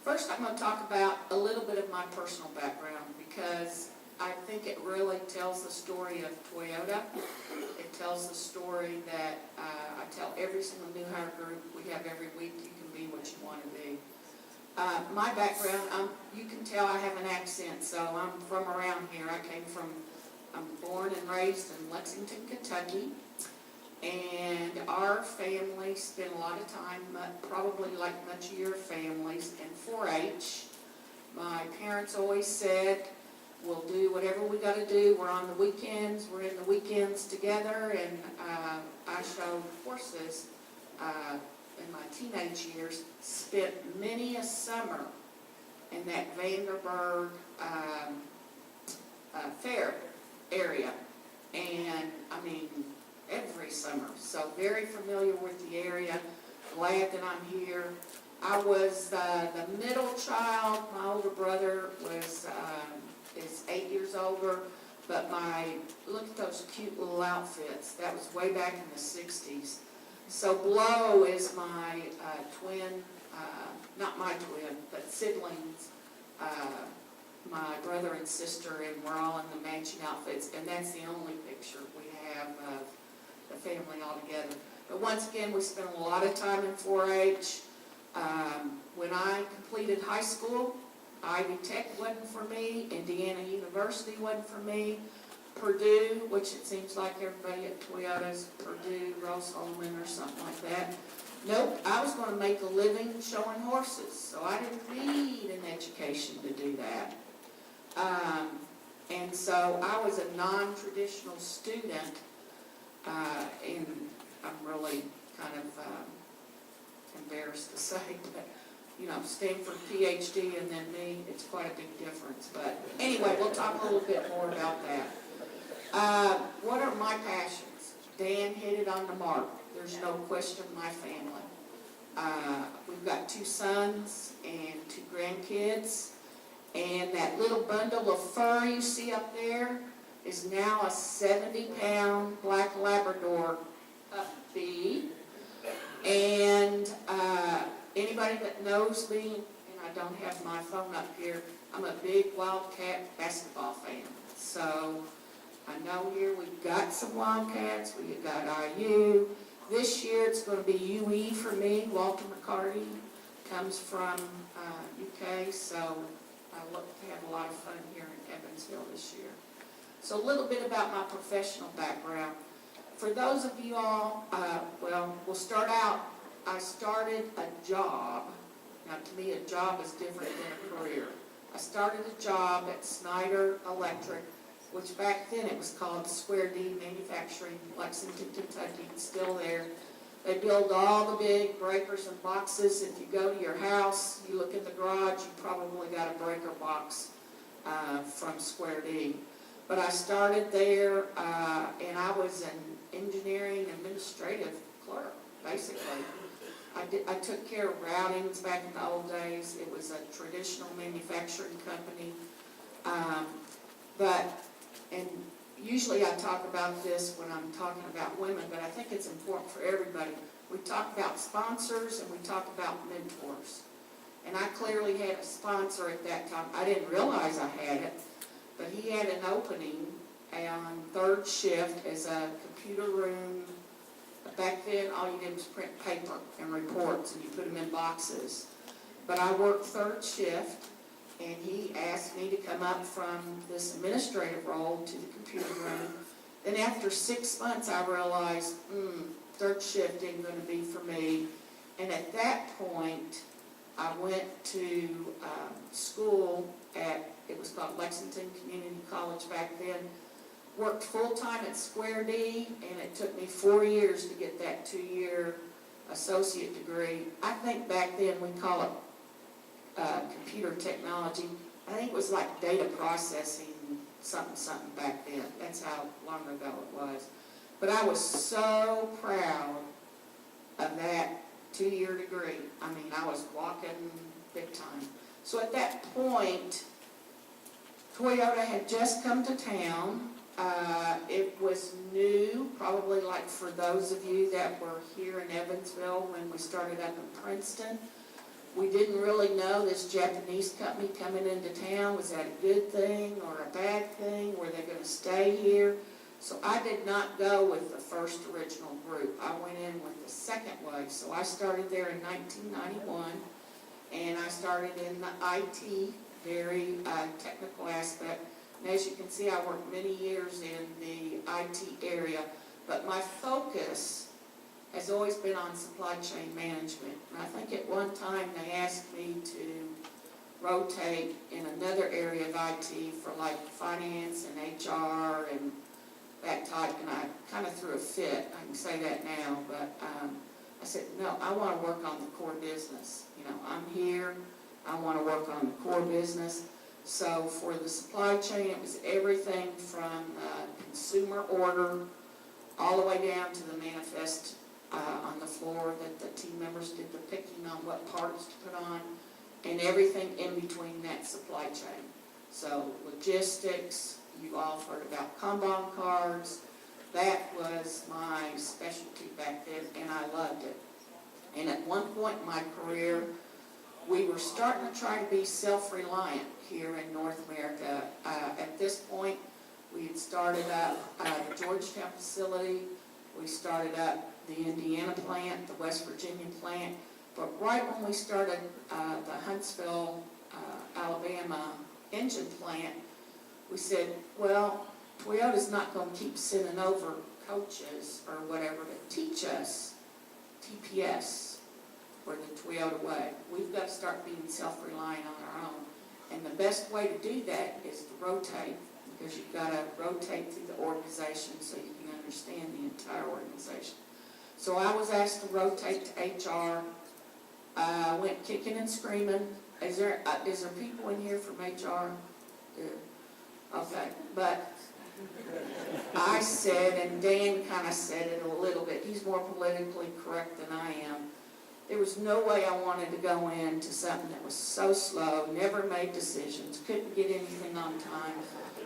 First, I'm going to talk about a little bit of my personal background because I think it really tells the story of Toyota. It tells the story that I tell every single new hire group we have every week. You can be what you want to be. My background, you can tell I have an accent, so I'm from around here. I'm born and raised in Lexington, Kentucky. And our family spent a lot of time, probably like much of your families, in 4-H. My parents always said, we'll do whatever we got to do. We're on the weekends. We're in the weekends together. And I showed horses in my teenage years. Spent many a summer in that Vanderburg fair area. And, I mean, every summer. So very familiar with the area. Glad that I'm here. I was the middle child. My older brother is 8 years older. But look at those cute little outfits. That was way back in the 60s. So Blow is my twin, not my twin, but siblings. My brother and sister, and we're all in the matching outfits. And that's the only picture we have of the family all together. But once again, we spent a lot of time in 4-H. When I completed high school, Ivy Tech wasn't for me, Indiana University wasn't for me, Purdue, which it seems like everybody at Toyota's Purdue, Rose-Hulman or something like that. Nope, I was going to make a living showing horses, so I didn't need an education to do that. And so I was a non-traditional student. And I'm really kind of embarrassed to say, but, you know, Stanford PhD and then me, it's quite a big difference. But anyway, we'll talk a little bit more about that. What are my passions? Dan hit it on the mark. There's no question my family. We've got 2 sons and 2 grandkids. And that little bundle of fur you see up there is now a 70-pound black Labrador puppy. And anybody that knows me, and I don't have my phone up here, I'm a big Wildcat basketball fan. So I know here we've got some Wildcats, we've got IU. This year it's going to be UE for me. Walter McCarty comes from UK, so I look to have a lot of fun here in Evansville this year. So a little bit about my professional background. For those of you all, well, we'll start out. I started a job. Now, to me, a job is different than a career. I started a job at Snyder Electric, which back then it was called Square D Manufacturing, Lexington, Kentucky. It's still there. They build all the big breakers and boxes. If you go to your house, you look in the garage, you probably got a breaker box from Square D. But I started there, and I was an engineering administrative clerk, basically. I took care of routings back in the old days. It was a traditional manufacturing company. And usually I talk about this when I'm talking about women, but I think it's important for everybody. We talk about sponsors and we talk about mentors. And I clearly had a sponsor at that time. I didn't realize I had it. But he had an opening on 3rd shift as a computer room. Back then, all you did was print paper and reports, and you put them in boxes. But I worked 3rd shift, and he asked me to come up from this administrative role to the computer room. Then after 6 months, I realized, 3rd shift ain't going to be for me. And at that point, I went to school it was called Lexington Community College back then. Worked full-time at Square D, and it took me 4 years to get that 2-year associate degree. I think back then we call it computer technology. I think it was like data processing, something back then. That's how long ago it was. But I was so proud of that 2-year degree. I mean, I was walking big time. So at that point, Toyota had just come to town. It was new, probably like for those of you that were here in Evansville when we started up in Princeton. We didn't really know this Japanese company coming into town, was that a good thing or a bad thing? Were they going to stay here? So I did not go with the first original group. I went in with the second wave. So I started there in 1991, and I started in the IT, very technical aspect. And as you can see, I worked many years in the IT area, but my focus has always been on supply chain management. And I think at one time they asked me to rotate in another area of IT for like finance and HR and that type, and I kind of threw a fit. I can say that now, but I said, no, I want to work on the core business. You know, I'm here, I want to work on the core business. So for the supply chain, it was everything from consumer order all the way down to the manifest on the floor that the team members did the picking on what parts to put on, and everything in between that supply chain. So logistics, you've all heard about Kanban cards. That was my specialty back then, and I loved it. And at one point in my career, we were starting to try to be self-reliant here in North America. At this point, we had started up the Georgetown facility. We started up the Indiana plant, the West Virginia plant. But right when we started the Huntsville, Alabama engine plant, we said, well, Toyota's not going to keep sending over coaches or whatever to teach us TPS or the Toyota way. We've got to start being self-reliant on our own. And the best way to do that is to rotate, because you've got to rotate through the organization so you can understand the entire organization. So I was asked to rotate to HR. Went kicking and screaming. Is there people in here from HR? Good. Okay, but I said, and Dan kind of said it a little bit, he's more politically correct than I am. There was no way I wanted to go into something that was so slow, never made decisions, couldn't get anything on time,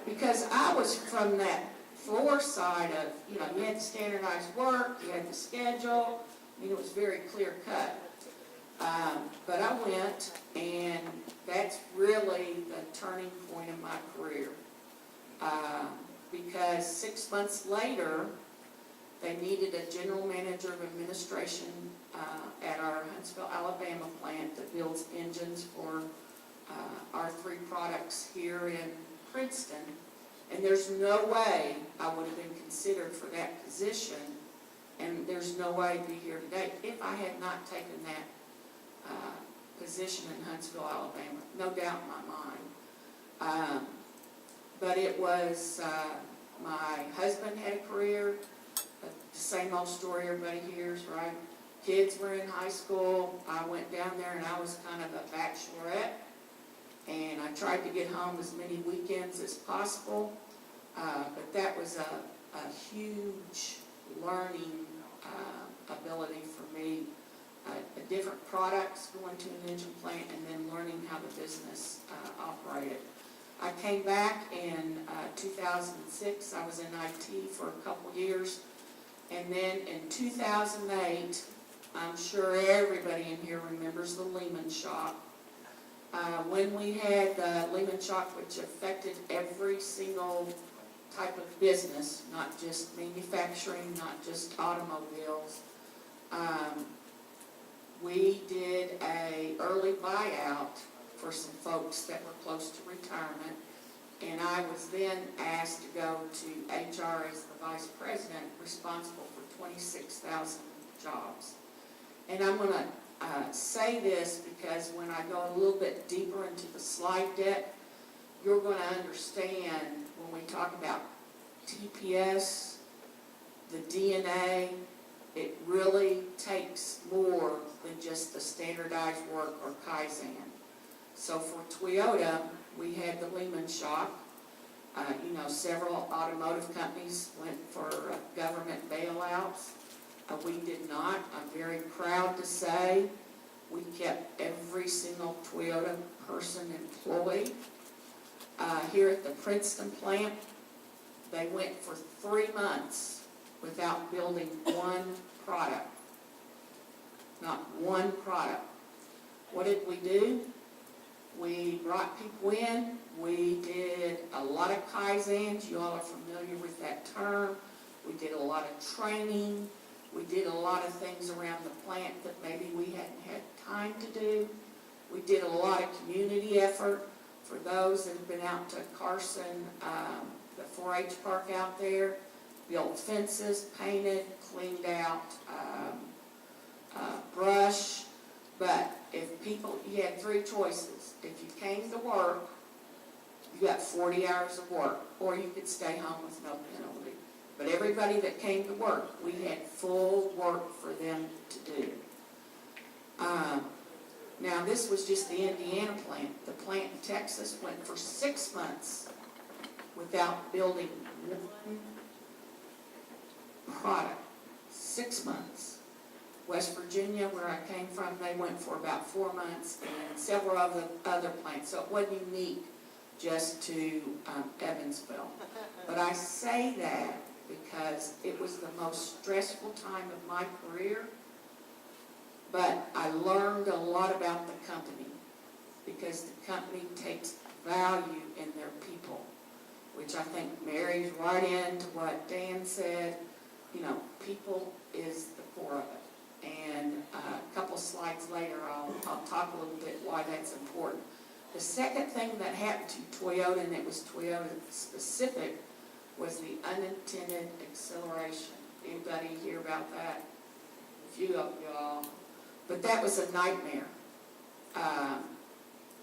because I was from that floor side of, you know, you had the standardized work, you had the schedule, I mean, it was very clear cut. But I went, and that's really the turning point in my career. Because 6 months later, they needed a general manager of administration at our Huntsville, Alabama plant that builds engines for our three products here in Princeton. And there's no way I would have been considered for that position, and there's no way I'd be here today if I had not taken that position in Huntsville, Alabama. No doubt in my mind. But it was, my husband had a career, the same old story everybody hears, right? Kids were in high school. I went down there and I was kind of a bachelorette, and I tried to get home as many weekends as possible. But that was a huge learning ability for me. Different products, going to an engine plant, and then learning how the business operated. I came back in 2006. I was in IT for a couple years. And then in 2008, I'm sure everybody in here remembers the Lehman shock. When we had the Lehman shock, which affected every single type of business, not just manufacturing, not just automobiles, we did an early buyout for some folks that were close to retirement, and I was then asked to go to HR as the vice president, responsible for 26,000 jobs. And I'm going to say this because when I go a little bit deeper into the slide deck, you're going to understand when we talk about TPS, the DNA, it really takes more than just the standardized work or Kaizen. So for Toyota, we had the Lehman shock. Several automotive companies went for government bailouts. We did not. I'm very proud to say we kept every single Toyota person employed. Here at the Princeton plant, they went for 3 months without building one product. Not one product. What did we do? We brought people in. We did a lot of Kaizens. You all are familiar with that term. We did a lot of training. We did a lot of things around the plant that maybe we hadn't had time to do. We did a lot of community effort for those that have been out to Carson, the 4-H park out there. Built fences, painted, cleaned out, brush. But if people, you had 3 choices. If you came to work, you got 40 hours of work, or you could stay home with no penalty. But everybody that came to work, we had full work for them to do. Now this was just the Indiana plant. The plant in Texas went for 6 months without building one product. 6 months. West Virginia, where I came from, they went for about 4 months, and several of the other plants. So it wasn't unique just to Evansville. But I say that because it was the most stressful time of my career. But I learned a lot about the company because the company takes value in their people, which I think marries right into what Dan said. You know, people is the core of it. And a couple slides later, I'll talk a little bit why that's important. The second thing that happened to Toyota, and it was Toyota specific, was the unintended acceleration. Anybody hear about that? A few of y'all. But that was a nightmare.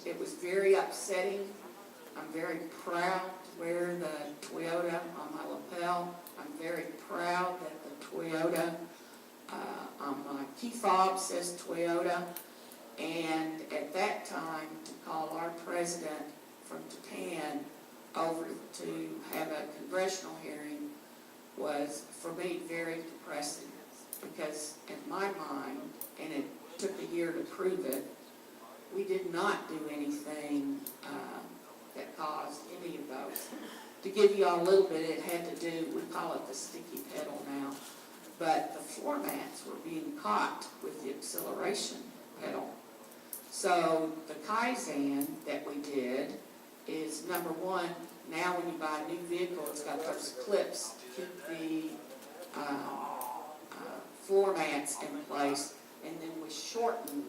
It was very upsetting. I'm very proud to wear the Toyota on my lapel. I'm very proud that the Toyota on my key fob says Toyota. And at that time, to call our president from Japan over to have a congressional hearing was, for me, very depressing. Because in my mind, and it took a year to prove it, we did not do anything that caused any of those. To give you all a little bit, it had to do, we call it the sticky pedal now, but the floor mats were being caught with the acceleration pedal. So the Kaizen that we did is, number one, now when you buy a new vehicle, it's got those clips to keep the floor mats in place, and then we shortened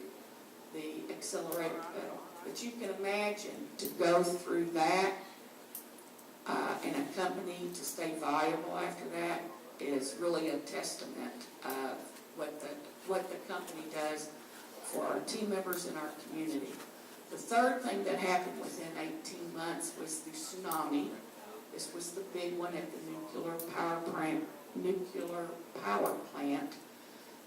the accelerator pedal. But you can imagine to go through that in a company to stay viable after that is really a testament of what the company does for our team members and our community. The third thing that happened within 18 months was the tsunami. This was the big one at the nuclear power plant.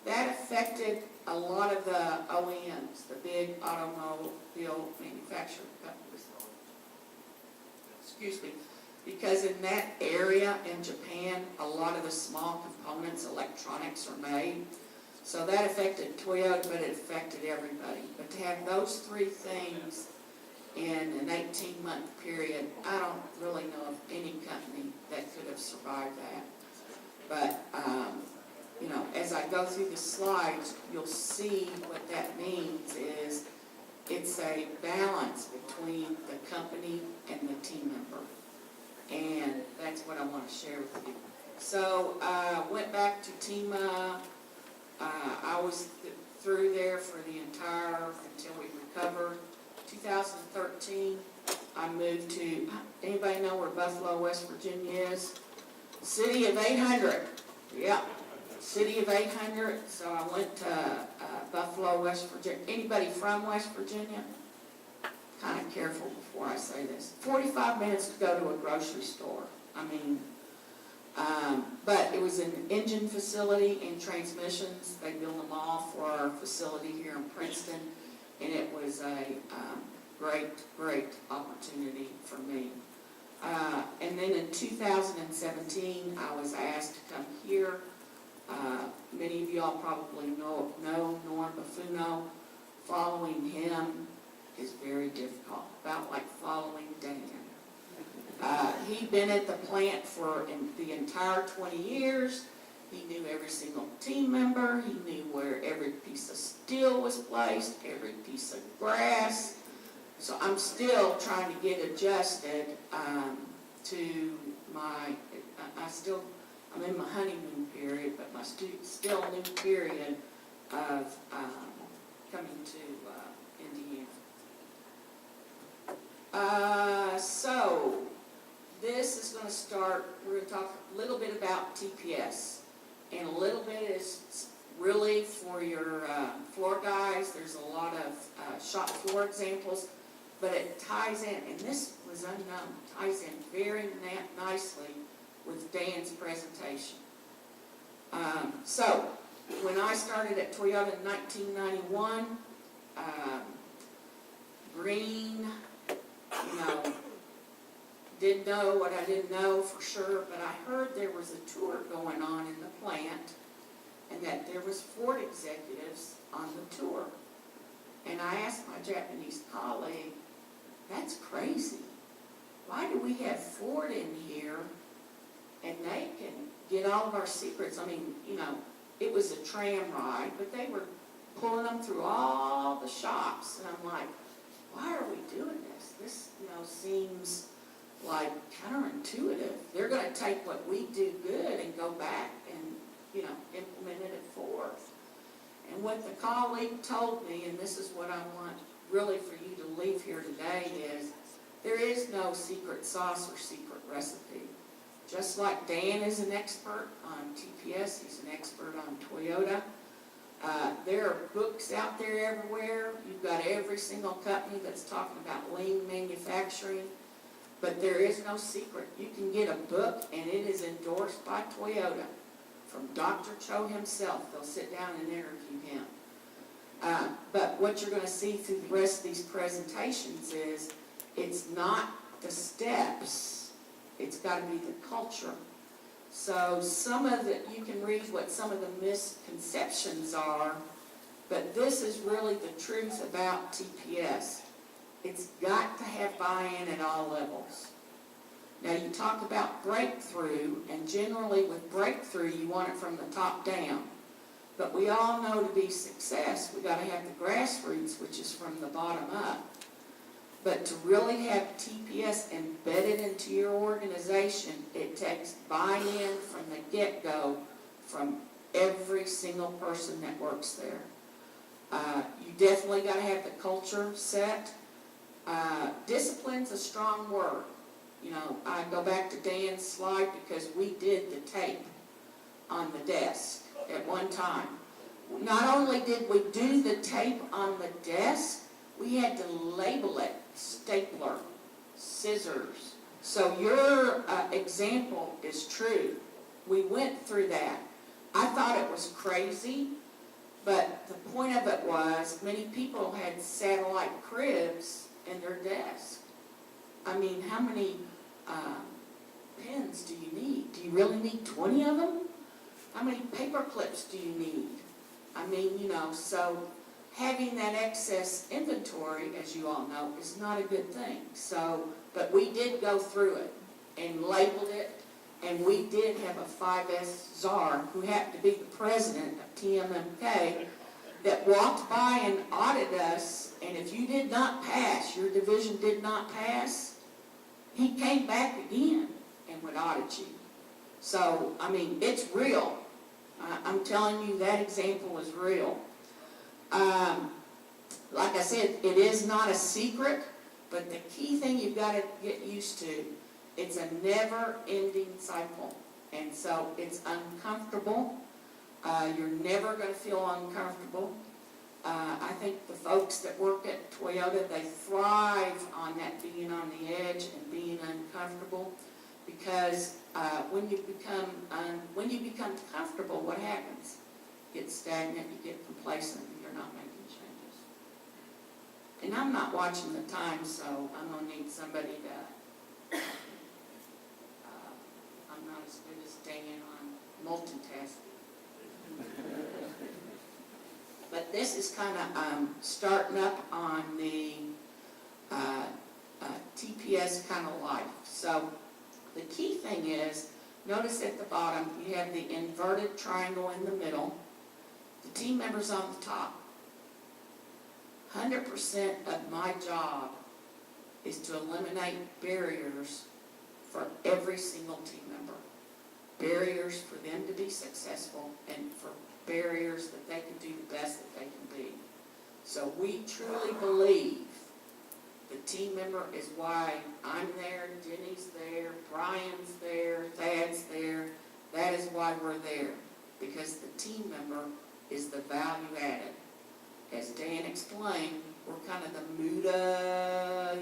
That affected a lot of the OEMs, the big automobile manufacturing companies. Excuse me. Because in that area in Japan, a lot of the small components, electronics are made. So that affected Toyota, but it affected everybody. But to have those 3 things in an 18-month period, I don't really know of any company that could have survived that. But, you know, as I go through the slides, you'll see what that means is it's a balance between the company and the team member. And that's what I want to share with you. So, went back to TEMA. I was through there for the entire, until we recovered. 2013, I moved to, anybody know where Buffalo, West Virginia is? City of 800. Yeah, City of 800. So I went to Buffalo, West Virginia. Anybody from West Virginia? Kind of careful before I say this. 45 minutes to go to a grocery store. I mean, but it was an engine facility and transmissions. They build them all for our facility here in Princeton, and it was a great opportunity for me. And then in 2017, I was asked to come here. Many of y'all probably know Norm Buffuno. Following him is very difficult, about like following Dan. He'd been at the plant for the entire 20 years. He knew every single team member. He knew where every piece of steel was placed, every piece of grass. So I'm still trying to get adjusted to my, I'm in my honeymoon period, but my still new period of coming to Indiana. So this is going to start, we're going to talk a little bit about TPS, and a little bit is really for your floor guys. There's a lot of shop floor examples, but it ties in, and this was unknown, ties in very nicely with Dan's presentation. So when I started at Toyota in 1991, green, didn't know what I didn't know for sure, but I heard there was a tour going on in the plant and that there was Ford executives on the tour. And I asked my Japanese colleague, that's crazy. Why do we have Ford in here and they can get all of our secrets? I mean, it was a tram ride, but they were pulling them through all the shops. And I'm like, why are we doing this? This, seems like counterintuitive. They're going to take what we do good and go back and, implement it at Ford. And what the colleague told me, and this is what I want really for you to leave here today, is there is no secret sauce or secret recipe. Just like Dan is an expert on TPS, he's an expert on Toyota. There are books out there everywhere. You've got every single company that's talking about lean manufacturing, but there is no secret. You can get a book and it is endorsed by Toyota from Dr. Cho himself. They'll sit down and interview him. But what you're going to see through the rest of these presentations is it's not the steps, it's got to be the culture. So you can read what some of the misconceptions are, but this is really the truth about TPS. It's got to have buy-in at all levels. Now you talk about breakthrough, and generally with breakthrough you want it from the top down. But we all know to be success, we got to have the grassroots, which is from the bottom up. But to really have TPS embedded into your organization, it takes buy-in from the get-go from every single person that works there. You definitely got to have the culture set. Discipline's a strong word. I go back to Dan's slide because we did the tape on the desk at one time. Not only did we do the tape on the desk, we had to label it, stapler, scissors. So your example is true. We went through that. I thought it was crazy, but the point of it was many people had satellite cribs in their desk. I mean, how many pens do you need? Do you really need 20 of them? How many paper clips do you need? I mean, so having that excess inventory, as you all know, is not a good thing. So, but we did go through it and labeled it, and we did have a 5S czar who happened to be the president of TMMK that walked by and audited us, and if you did not pass, your division did not pass, he came back again and would audit you. So, I mean, it's real. I'm telling you, that example is real. Like I said, it is not a secret, but the key thing you've got to get used to, it's a never-ending cycle. And so it's uncomfortable. You're never going to feel uncomfortable. I think the folks that work at Toyota, they thrive on that being on the edge and being uncomfortable, because when you become comfortable, what happens? You get stagnant, you get complacent, and you're not making changes. And I'm not watching the time, so I'm going to need somebody to, I'm not as good as Dan on multitasking. But this is kind of starting up on the TPS kind of life. So the key thing is Notice at the bottom, you have the inverted triangle in the middle, the team members on the top. 100% of my job is to eliminate barriers for every single team member. Barriers for them to be successful and for barriers that they can do the best that they can be. So we truly believe the team member is why I'm there, Jenny's there, Brian's there, Thad's there. That is why we're there, because the team member is the value added. As Dan explained, we're kind of the Muda,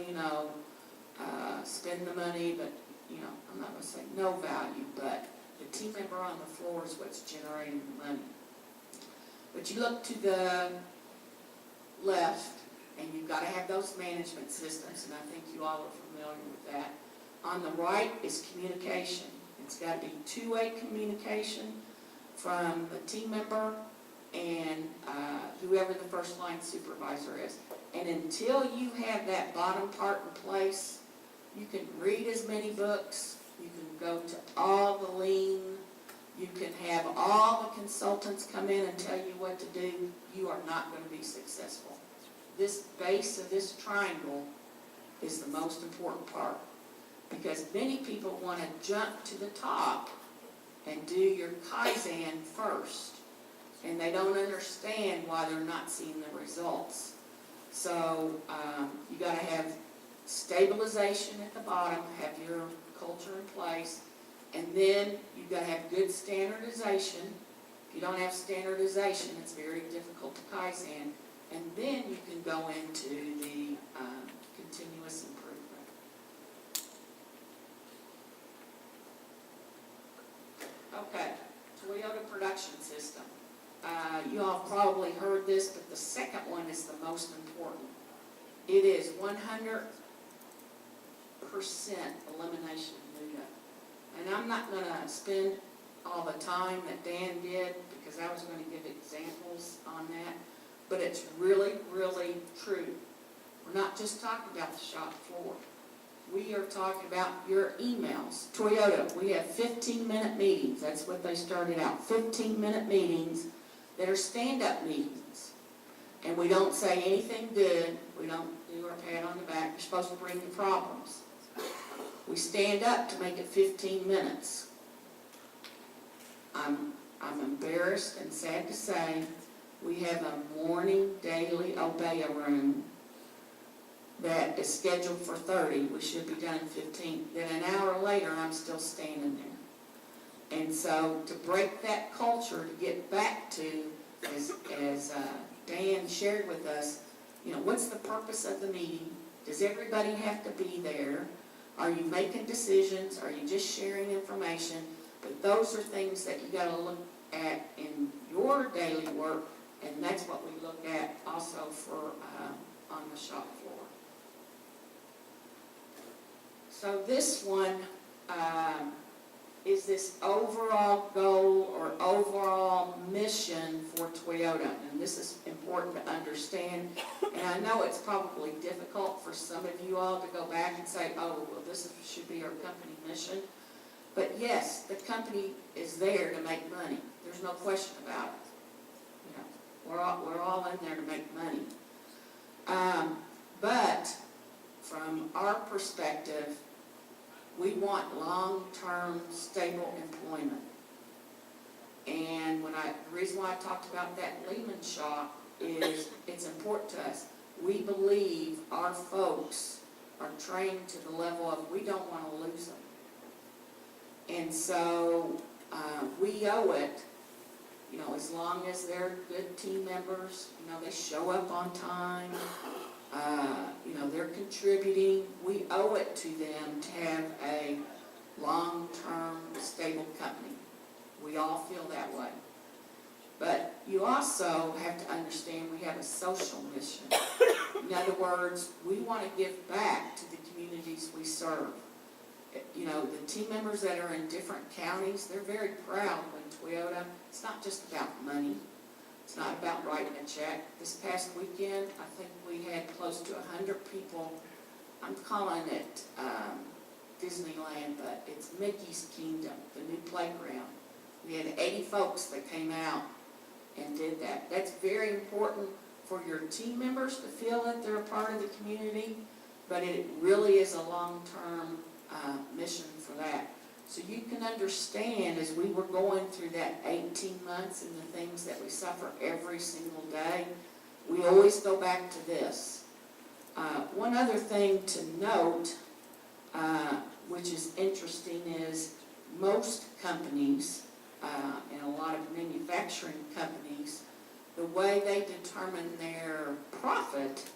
spend the money, but, I'm not going to say no value, but the team member on the floor is what's generating the money. But you look to the left, and you've got to have those management systems, and I think you all are familiar with that. On the right is communication. It's got to be two-way communication from the team member and whoever the first line supervisor is. And until you have that bottom part in place, you can read as many books, you can go to all the lean, you can have all the consultants come in and tell you what to do, you are not going to be successful. This base of this triangle is the most important part, because many people want to jump to the top and do your Kaizen first, and they don't understand why they're not seeing the results. So you got to have stabilization at the bottom, have your culture in place, and then you've got to have good standardization. If you don't have standardization, it's very difficult to Kaizen. And then you can go into the continuous improvement. Okay, Toyota production system. You all have probably heard this, but the second one is the most important. It is 100% elimination of Muda. And I'm not going to spend all the time that Dan did, because I was going to give examples on that. But it's really, really true. We're not just talking about the shop floor. We are talking about your emails. Toyota, we have 15-minute meetings. That's what they started out, 15-minute meetings that are stand-up meetings. And we don't say anything good. We don't do our pat on the back. You're supposed to bring the problems. We stand up to make it 15 minutes. I'm embarrassed and sad to say, we have a morning daily Obeya room that is scheduled for 30. We should be done in 15. Then an hour later, I'm still standing there. And so to break that culture, to get back to, as Dan shared with us, what's the purpose of the meeting? Does everybody have to be there? Are you making decisions? Are you just sharing information? But those are things that you got to look at in your daily work. And that's what we look at also for on the shop floor. So this one is this overall goal or overall mission for Toyota. And this is important to understand. And I know it's probably difficult for some of you all to go back and say, oh, well, should be our company mission. But yes, the company is there to make money. There's no question about it. We're all in there to make money. But from our perspective, we want long-term, stable employment. And the reason why I talked about that Lehman shop is it's important to us. We believe our folks are trained to the level of we don't want to lose them. And so we owe it. As long as they're good team members, they show up on time, they're contributing, we owe it to them to have a long-term, stable company. We all feel that way. But you also have to understand we have a social mission. In other words, we want to give back to the communities we serve. The team members that are in different counties, they're very proud when Toyota, it's not just about money. It's not about writing a check. This past weekend, I think we had close to 100 people. I'm calling it Disneyland, but it's Mickey's Kingdom, the new playground. We had 80 folks that came out and did that. That's very important for your team members to feel that they're a part of the community, but it really is a long-term mission for that. So you can understand, as we were going through that 18 months and the things that we suffer every single day, we always go back to this. One other thing to note, which is interesting, is most companies, and a lot of manufacturing companies, the way they determine their profit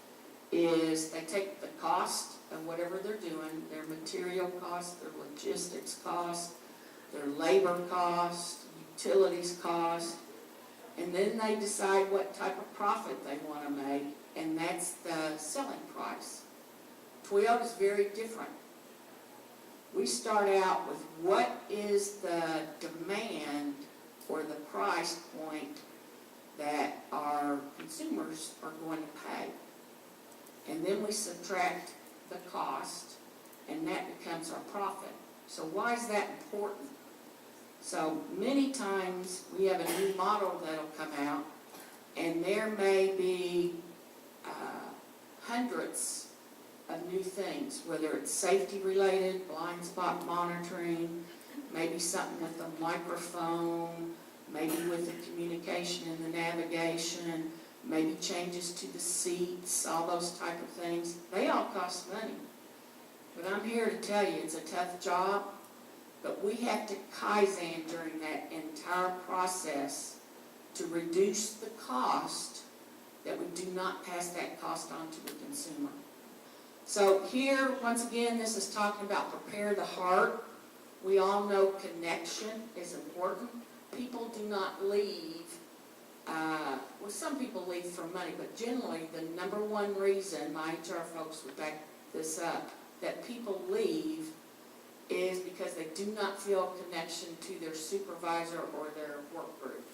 is they take the cost of whatever they're doing, their material cost, their logistics cost, their labor cost, utilities cost, and then they decide what type of profit they want to make, and that's the selling price. Toyota's very different. We start out with what is the demand or the price point that our consumers are going to pay. And then we subtract the cost, and that becomes our profit. So why is that important? So many times we have a new model that'll come out, and there may be hundreds of new things, whether it's safety related, blind spot monitoring, maybe something with the microphone, maybe with the communication and the navigation, maybe changes to the seats, all those type of things. They all cost money. But I'm here to tell you it's a tough job, but we have to Kaizen during that entire process to reduce the cost, that we do not pass that cost on to the consumer. So here, once again, this is talking about prepare the heart. We all know connection is important. People do not leave, well, some people leave for money, but generally the number one reason, my HR folks would back this up, that people leave is because they do not feel a connection to their supervisor or their work group.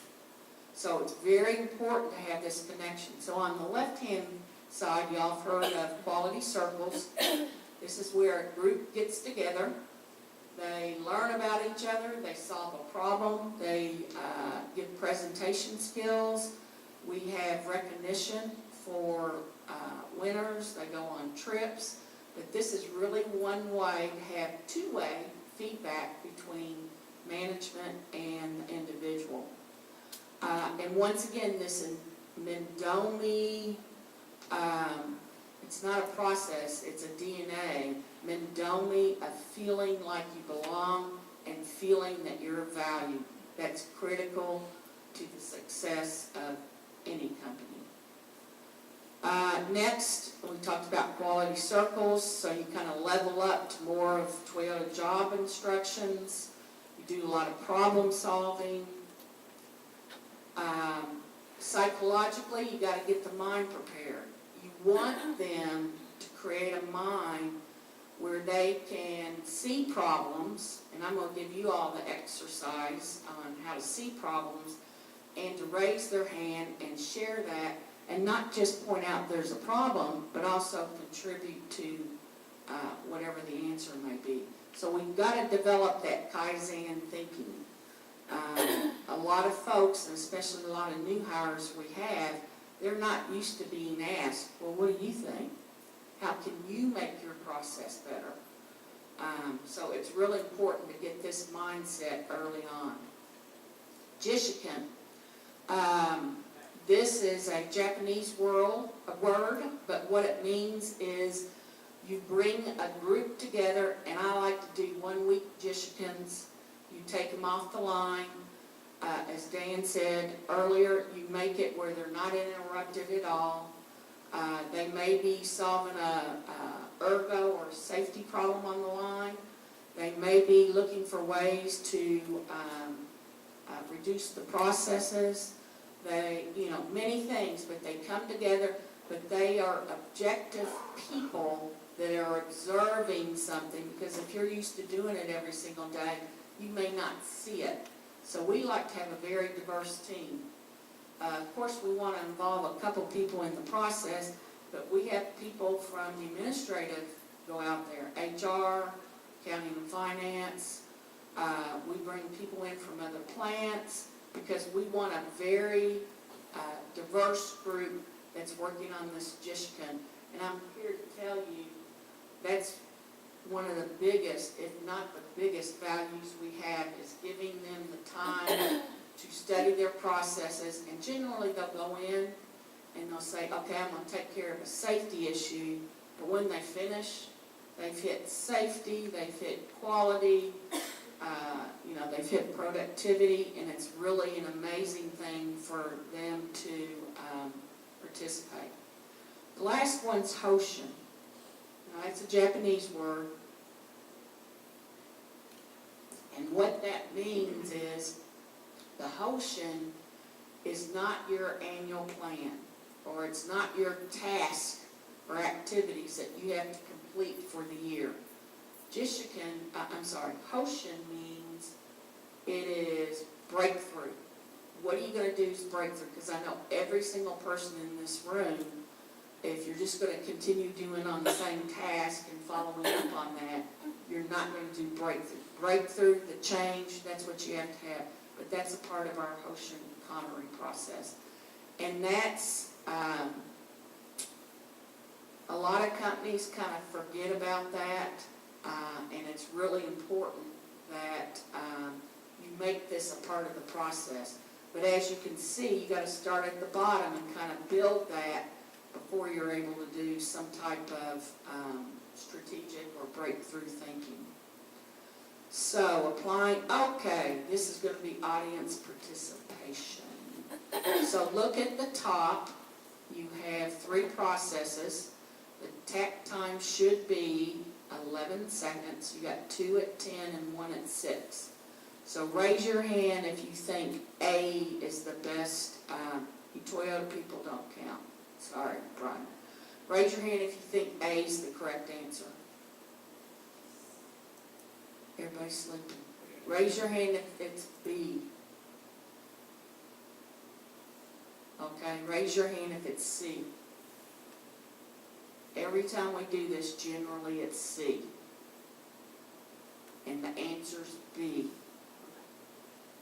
So it's very important to have this connection. So on the left-hand side, y'all have heard of quality circles. This is where a group gets together. They learn about each other. They solve a problem. They give presentation skills. We have recognition for winners. They go on trips. But this is really one way to have two-way feedback between management and the individual. And once again, this Mendomi, it's not a process, it's a DNA. Mendomi, a feeling like you belong and feeling that you're valued. That's critical to the success of any company. Next, we talked about quality circles, so you kind of level up to more of Toyota job instructions. You do a lot of problem solving. Psychologically, you got to get the mind prepared. You want them to create a mind where they can see problems, and I'm going to give you all the exercise on how to see problems, and to raise their hand and share that, and not just point out there's a problem, but also contribute to whatever the answer may be. So we've got to develop that Kaizen thinking. A lot of folks, and especially a lot of new hires we have, they're not used to being asked, well, what do you think? How can you make your process better? So it's really important to get this mindset early on. Jishiken. This is a Japanese word, but what it means is you bring a group together, and I like to do 1 week Jishikens. You take them off the line. As Dan said earlier, you make it where they're not interrupted at all. They may be solving a ergo or safety problem on the line. They may be looking for ways to reduce the processes. They, many things, but they come together, but they are objective people that are observing something, because if you're used to doing it every single day, you may not see it. So we like to have a very diverse team. Of course, we want to involve a couple people in the process, but we have people from the administrative go out there, HR, accounting and finance. We bring people in from other plants because we want a very diverse group that's working on this GISHCAN. And I'm here to tell you that's one of the biggest, if not the biggest, values we have is giving them the time to study their processes. And generally they'll go in and they'll say, okay, I'm going to take care of a safety issue. But when they finish, they've hit safety, they've hit quality, they've hit productivity, and it's really an amazing thing for them to participate. The last one's Hoshin. Now, it's a Japanese word, and what that means is the Hoshin is not your annual plan, or it's not your task or activities that you have to complete for the year. Hoshin means it is breakthrough. What are you going to do is breakthrough? Because I know every single person in this room, if you're just going to continue doing on the same task and following up on that, you're not going to do breakthrough. Breakthrough, the change, that's what you have to have. But that's a part of our Hoshin Connery process. And that's, a lot of companies kind of forget about that, and it's really important that you make this a part of the process. But as you can see, you got to start at the bottom and kind of build that before you're able to do some type of strategic or breakthrough thinking. So okay, this is going to be audience participation. So look at the top. You have 3 processes. The takt time should be 11 seconds. You got 2 at 10 and 1 at 6. So raise your hand if you think A is the best. You Toyota people don't count. Sorry, Brian. Raise your hand if you think A is the correct answer. Everybody's sleeping. Raise your hand if it's B. Okay, raise your hand if it's C. Every time we do this, generally it's C. And the answer's B.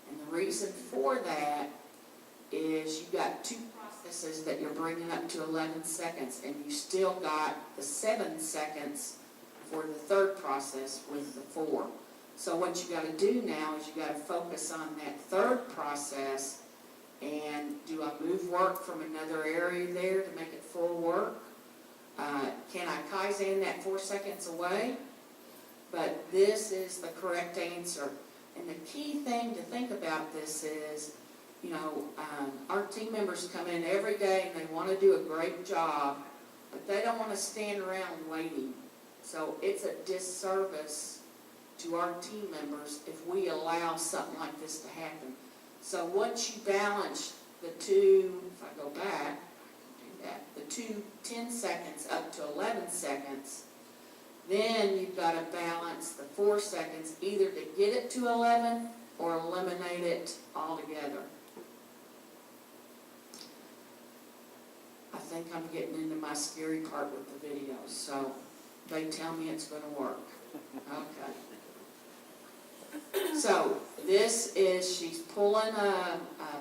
And the reason for that is you've got 2 processes that you're bringing up to 11 seconds, and you still got the 7 seconds for the 3rd process with the 4. So what you got to do now is you got to focus on that 3rd process, and do I move work from another area there to make it full work? Can I Kaizen that 4 seconds away? But this is the correct answer. And the key thing to think about this is, our team members come in every day and they want to do a great job, but they don't want to stand around waiting. So it's a disservice to our team members if we allow something like this to happen. So once you balance the 2, if I go back, the 2 10 seconds up to 11 seconds, then you've got to balance the 4 seconds either to get it to 11 or eliminate it altogether. I think I'm getting into my scary part with the videos, so they tell me it's going to work. Okay. So this is, she's pulling a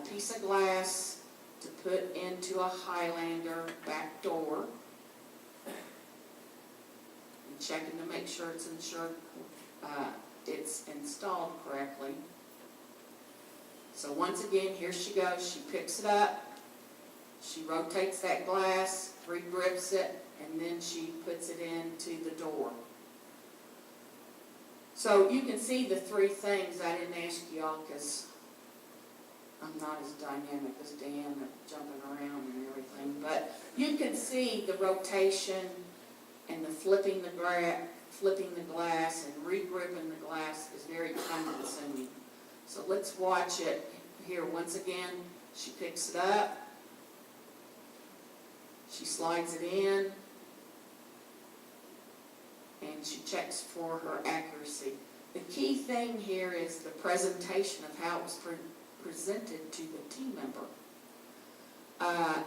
piece of glass to put into a Highlander back door. And checking to make sure it's installed correctly. So once again, here she goes. She picks it up. She rotates that glass, regrips it, and then she puts it into the door. So you can see the 3 things. I didn't ask y'all because I'm not as dynamic as Dan at jumping around and everything. But you can see the rotation and the flipping the glass and regripping the glass is very time consuming. So let's watch it here. Once again, she picks it up. She slides it in. And she checks for her accuracy. The key thing here is the presentation of how it was presented to the team member. And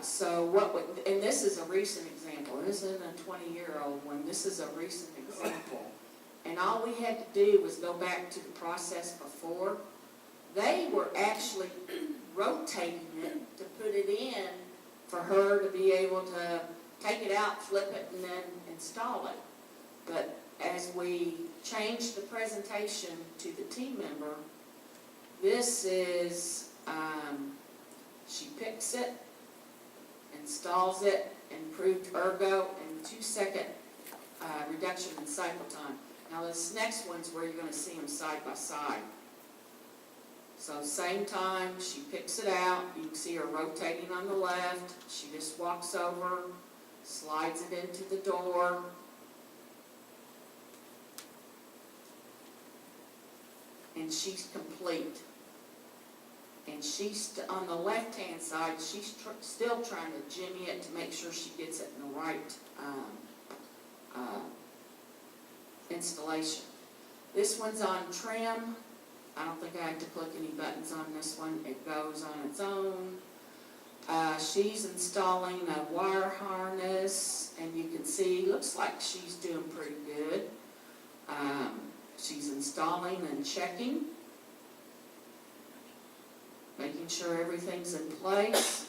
this is a recent example. This isn't a 20-year-old one. This is a recent example. and all we had to do was go back to the process before. They were actually rotating it to put it in for her to be able to take it out, flip it, and then install it. But as we changed the presentation to the team member, this is, she picks it, installs it, improved ergo, and 2-second reduction in cycle time. Now this next one's where you're going to see them side by side. So same time, she picks it out, you can see her rotating on the left, she just walks over, slides it into the door, and she's complete. And she's on the left-hand side, she's still trying to jimmy it to make sure she gets it in the right installation. This one's on trim. I don't think I have to click any buttons on this one. It goes on its own. She's installing a wire harness, and you can see, looks like she's doing pretty good. She's installing and checking, making sure everything's in place.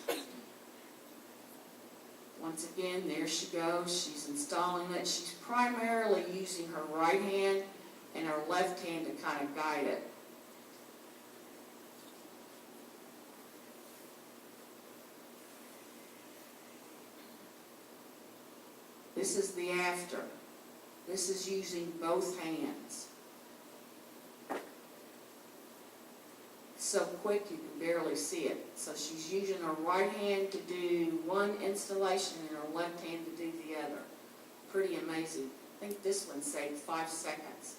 Once again, there she goes. She's installing it. She's primarily using her right hand and her left hand to kind of guide it. This is the after. This is using both hands. It's so quick you can barely see it. So she's using her right hand to do one installation and her left hand to do the other. Pretty amazing. I think this one saved 5 seconds.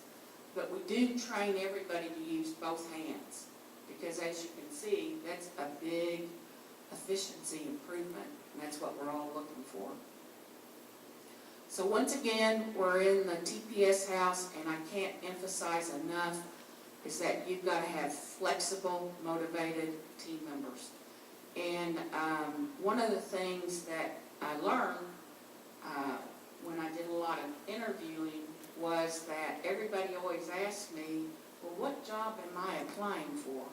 But we do train everybody to use both hands, because as you can see, that's a big efficiency improvement, and that's what we're all looking for. So once again, we're in the TPS house, and I can't emphasize enough is that you've got to have flexible, motivated team members. And one of the things that I learned when I did a lot of interviewing was that everybody always asked me, well, what job am I applying for?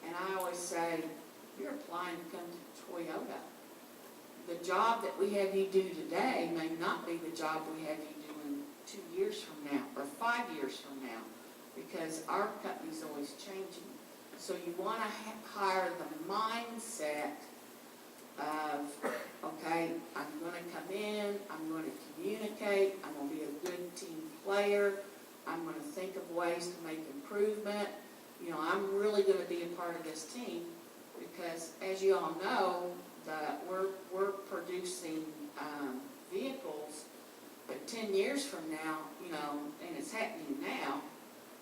And I always say, you're applying to come to Toyota. The job that we have you do today may not be the job we have you doing 2 years from now or 5 years from now, because our company's always changing. So you want to hire the mindset of, okay, I'm going to come in, I'm going to communicate, I'm going to be a good team player, I'm going to think of ways to make improvement. You know, I'm really going to be a part of this team, because as you all know, that we're producing vehicles, but 10 years from now, you know, and it's happening now,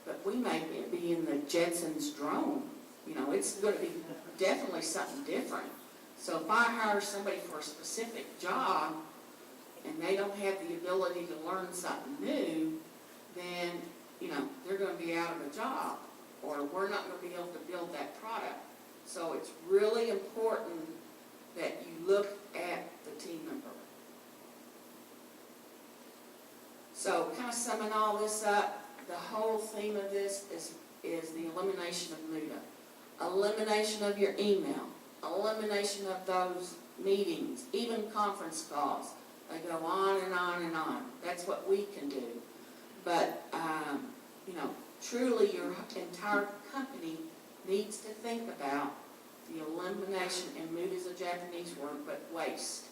but we may be in the Jetsons drone. You know, it's going to be definitely something different. So if I hire somebody for a specific job and they don't have the ability to learn something new, then, you know, they're going to be out of a job, or we're not going to be able to build that product. So it's really important that you look at the team member. So kind of summing all this up, the whole theme of this is the elimination of MUDA. Elimination of your email. Elimination of those meetings, even conference calls. They go on and on and on. That's what we can do. But, you know, truly your entire company needs to think about the elimination, and MUDA is a Japanese word, but waste.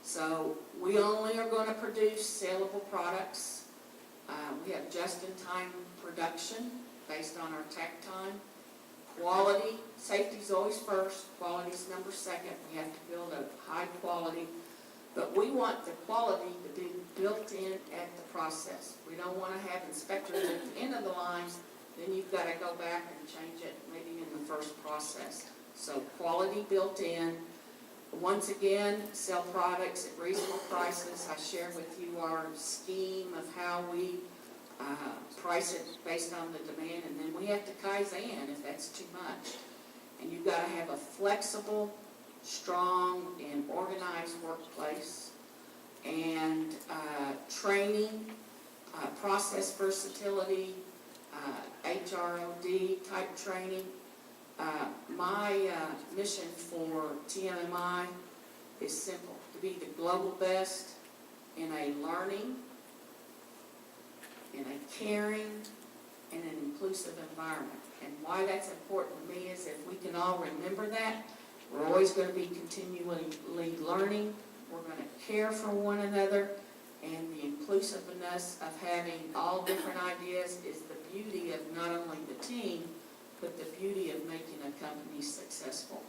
So we only are going to produce saleable products. We have just-in-time production based on our takt time. Quality, safety is always first, quality is number second. We have to build a high quality, but we want the quality to be built in at the process. We don't want to have inspectors at the end of the lines, then you've got to go back and change it maybe in the first process. So quality built in. Once again, sell products at reasonable prices. I shared with you our scheme of how we price it based on the demand, and then we have to Kaizen if that's too much. And you've got to have a flexible, strong, and organized workplace, and training, process versatility, HROD type training. My mission for TMMI is simple: to be the global best in a learning, in a caring, and an inclusive environment. And why that's important to me is if we can all remember that, we're always going to be continually learning, we're going to care for one another, and the inclusiveness of having all different ideas is the beauty of not only the team, but the beauty of making a company successful.